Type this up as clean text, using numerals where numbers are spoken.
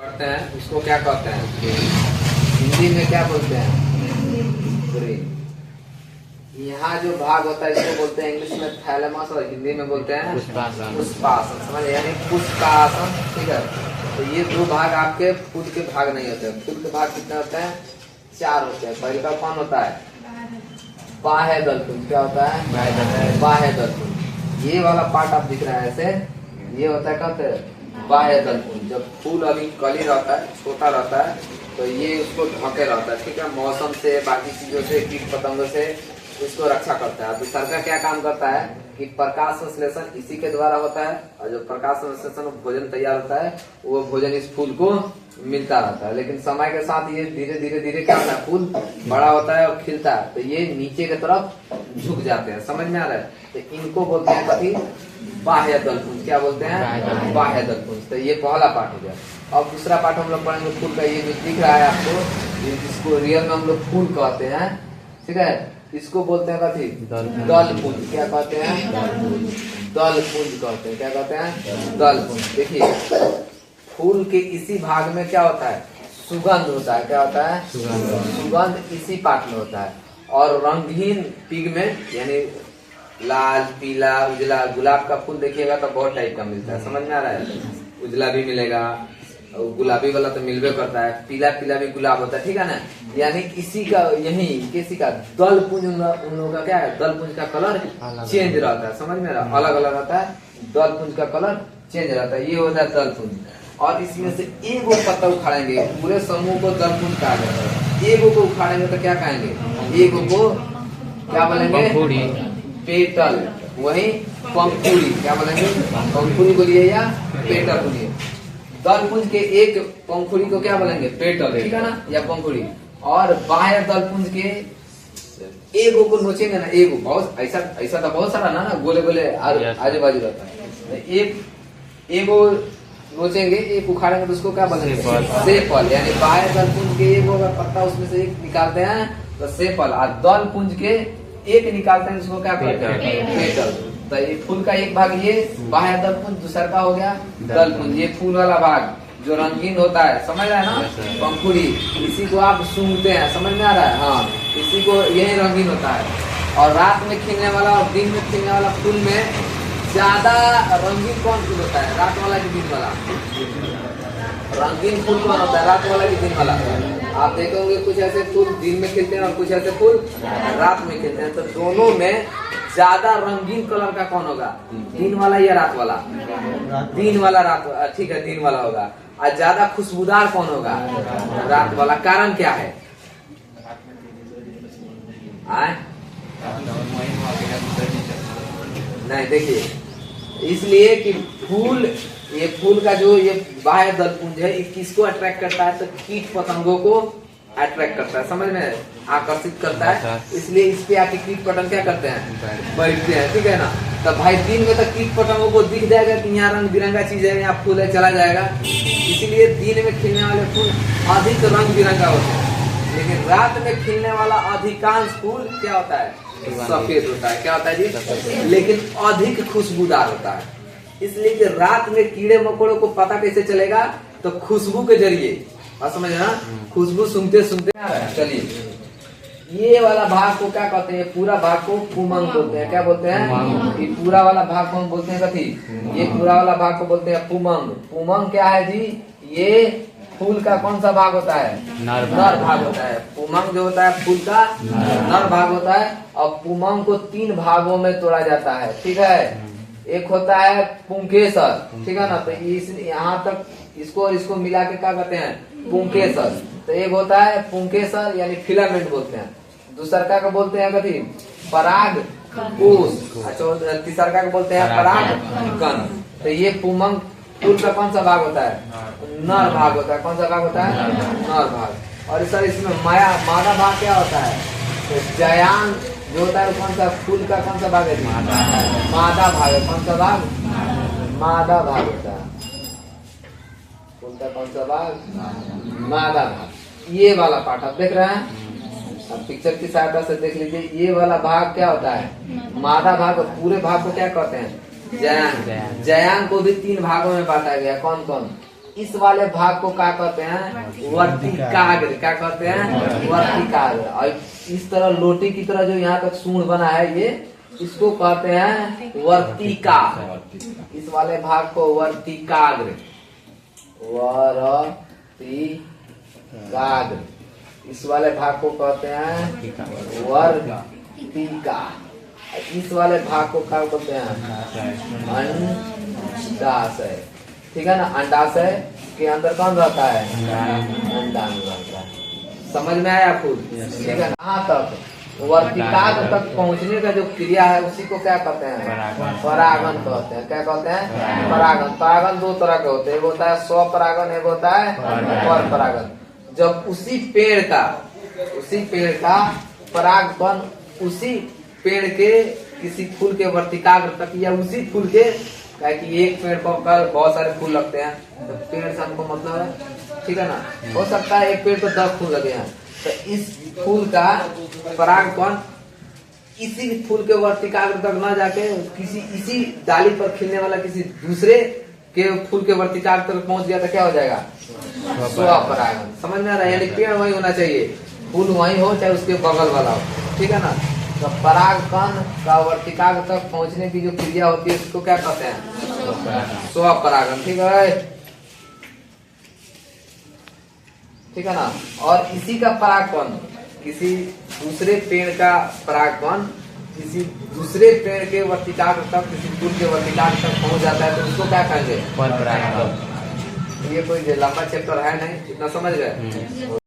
करते हैं उसको क्या कहते हैं, हिंदी में क्या बोलते हैं, ब्रेन। यहाँ जो भाग होता है इसको बोलते हैं इंग्लिश में थैलेमस और हिंदी में बोलते हैं पुष्पासन। समझ यानी पुष्पासन, ठीक है। तो ये दो भाग आपके खुद के भाग नहीं होते हैं। खुद के भाग कितने होते हैं, 4 होते हैं। पहले का कौन होता है, बाह्य दलपुंज। क्या होता है, बाह्य दलपुंज। ये वाला पार्ट आप दिख रहा है ऐसे, ये होता है कहते हैं बाह्य दलपुंज। जब फूल अभी कली रहता है, छोटा रहता है, तो ये उसको ढके रहता है, ठीक है, मौसम से, बाकी चीजों से, कीट पतंगों से इसको रक्षा करता है। दूसरा का क्या काम करता है कि प्रकाश संश्लेषण इसी के द्वारा होता है, और जो प्रकाश संश्लेषण भोजन तैयार होता है वो भोजन इस फूल को मिलता रहता है। लेकिन समय के साथ ये धीरे धीरे धीरे क्या होता है, फूल बड़ा होता है और खिलता है, तो ये नीचे की तरफ झुक जाते हैं। समझ में आ रहा है। तो इनको बोलते हैं कभी बाह्य दलपुंज। क्या बोलते हैं, बाह्य दलपुंज। तो ये पहला पार्ट हो गया। अब दूसरा पार्ट हम लोग पढ़ेंगे फूल का। ये जो दिख रहा है आपको, जिसको रियल में हम लोग फूल कहते हैं, ठीक है, इसको बोलते हैं कथी, दलपुंज। क्या कहते हैं, दलपुंज कहते हैं। क्या कहते हैं, दलपुंज। देखिए फूल के इसी भाग में क्या होता है, सुगंध होता है। क्या होता है, सुगंध इसी पार्ट में होता है। और रंगीन पिगमेंट यानी लाल, पीला, उजला, गुलाब का फूल देखिएगा तो बहुत टाइप का मिलता है। समझ में आ रहा है। उजला भी मिलेगा, गुलाबी वाला तो मिलवे करता है, पीला पीला भी गुलाब होता है, ठीक है ना। यानी इसी का, यही किसी का दलपुंज, उन लोगों का क्या है, दलपुंज का कलर चेंज रहता है। समझ में आ रहा, अलग अलग रहता है, दलपुंज का कलर चेंज रहता है। ये होता है दलपुंज। और इसमें से एक वो पत्ता उखाड़ेंगे, पूरे समूह को दलपुंज कहा जाता है। एक को उखाड़ेंगे तो क्या कहेंगे, एक को क्या बोलेंगे, पेटल। वही पंखुड़ी, क्या बोलेंगे, पंखुड़ी बोलिए या पेटल बोलिए। दलपुंज के एक पंखुड़ी को क्या बोलेंगे, पेटल, ठीक है ना, या पंखुड़ी। और बाह्य दलपुंज के एगो को नोचेंगे ना, एगो बहुत ऐसा ऐसा तो बहुत सारा ना गोले गोले आजू बाजू रहता है। एक एगो नोचेंगे, एक उखाड़ेंगे तो उसको क्या बोलेंगे, सेपल। यानी बाह्य दलपुंज के एक होगा पत्ता, उसमें से एक निकालते हैं तो सेपल। और दलपुंज के एक निकालते हैं उसको क्या कहते हैं, पेटल। तो ये फूल का एक भाग ये बाह्य दलपुंज, दूसरा का हो गया दलपुंज। ये फूल वाला भाग जो रंगीन होता है, समझ रहे हैं ना, पंखुड़ी, इसी को आप सूंघते हैं। समझ में आ रहा है, हाँ, इसी को, यही रंगीन होता है। और रात में खिलने वाला और दिन में खिलने वाला फूल में ज्यादा रंगीन कौन फूल होता है, रात वाला कि दिन वाला, रंगीन फूल कौन होता है, रात वाला कि दिन वाला। आप देखोगे कुछ ऐसे फूल दिन में खिलते हैं और कुछ ऐसे फूल रात में खिलते हैं। तो दोनों में ज्यादा रंगीन कलर का कौन होगा, दिन वाला या रात वाला, दिन वाला, रात, ठीक है, दिन वाला होगा। और ज्यादा खुशबूदार कौन होगा, रात वाला। कारण क्या है, नहीं, देखिए, इसलिए कि फूल, ये फूल का जो ये बाह्य दलपुंज है, ये किसको अट्रैक्ट करता है, तो कीट पतंगों को अट्रैक्ट करता है। समझ में, आकर्षित करता है। इसलिए इस पे आके कीट पतंग क्या करते हैं, बैठते हैं, ठीक है ना। तो भाई दिन में तो कीट पतंगों को दिख जाएगा कि यहाँ रंग बिरंगा चीज है, यहाँ फूल है, चला जाएगा। इसीलिए दिन में खिलने वाले फूल अधिक रंग बिरंगा होते हैं। लेकिन रात में खिलने वाला अधिकांश फूल क्या होता है, सफेद होता है। क्या होता है जी, लेकिन अधिक खुशबूदार होता है। इसलिए कि रात में कीड़े मकोड़ों को पता कैसे चलेगा, तो खुशबू के जरिए। और समझ ना, खुशबू सूंघते सूंघते। चलिए, ये वाला भाग को क्या कहते हैं, पूरा भाग को पुमंग बोलते हैं। क्या बोलते हैं, ये पूरा वाला भाग को हम बोलते हैं कथी, ये पूरा वाला भाग को बोलते हैं पुमंग। पुमंग क्या है जी, ये फूल का कौन सा भाग होता है, नर भाग होता है। पुमंग जो होता है फूल का नर भाग होता है। और पुमंग को 3 भागों में तोड़ा जाता है, ठीक है। एक होता है पुंकेसर, ठीक है ना। तो इस यहाँ तक इसको और इसको मिला के क्या कहते हैं, पुंकेसर। तो एक होता है पुंकेसर यानी फिलामेंट बोलते हैं। दूसरा का बोलते हैं कथी, पराग कोश। अच्छा, तीसरा का बोलते हैं पराग कण। तो ये पुमंग फूल का कौन सा भाग होता है, नर भाग होता है। कौन सा भाग होता है, नर भाग। और सर इसमें मादा भाग क्या होता है, तो जयांग जो होता है कौन सा, फूल का कौन सा भाग है, मादा भाग है। कौन सा भाग, मादा भाग होता है फूल का, कौन सा भाग, मादा भाग। ये वाला पार्ट आप देख रहे हैं, अब पिक्चर की सहायता से देख लीजिए। ये वाला भाग क्या होता है, मादा भाग। पूरे भाग को क्या कहते हैं, जयांग। जयांग को भी 3 भागों में बांटा गया। कौन कौन, इस वाले भाग को क्या कहते हैं? वर्तिकाग्र। क्या कहते हैं? वर्तिकाग्र। और इस तरह लोटी की तरह जो यहाँ तक सूंड बना है ये, इसको कहते हैं वर्तिका। इस वाले भाग को वर्तिकाग्र, वर्तिकाग्र। इस वाले भाग को कहते हैं वर्तिका। इस वाले भाग को क्या बोलते हैं? अंडाशय। ठीक है ना? अंडाशय के अंदर कौन रहता है? अंडाणु रहता है। समझ में आया फूल? ठीक है। कहाँ तक? वर्तिकाग्र तक पहुँचने का जो क्रिया है उसी को क्या कहते हैं? परागन कहते हैं। क्या कहते हैं? परागन। परागन दो तरह के होते हैं, एक होता है स्वपरागन, एक होता है पर परागन। जब उसी पेड़ का परागकण उसी पेड़ के किसी फूल के वर्तिकाग्र तक, या उसी फूल के, क्या कि एक पेड़ पर बहुत सारे फूल लगते हैं, तो पेड़ से हमको मतलब है, ठीक है ना? हो सकता है एक पेड़ पर 10 फूल लगे हैं, तो इस फूल का परागकण इसी फूल के वर्तिकाग्र तक न जाके इसी डाली पर खिलने वाला किसी दूसरे के फूल के वर्तिकाग्र तक पहुंच गया तो क्या हो जाएगा? स्वपरागन। समझ में आ रहा है? यानी पेड़ वही होना चाहिए, फूल वही हो, चाहे उसके बगल वाला हो। ठीक है ना? तो परागकण का वर्तिकाग्र तक पहुंचने की जो क्रिया होती है उसको क्या कहते हैं? स्वपरागन। ठीक है? ठीक है ना? और इसी का परागकण किसी दूसरे पेड़ का परागकण किसी दूसरे पेड़ के वर्तिकाग्र तक, किसी फूल के वर्तिकाग्र तक पहुंच जाता है तो उसको क्या कहेंगे? पर परागन। ये कोई लंबा चैप्टर है नहीं, इतना समझ गए?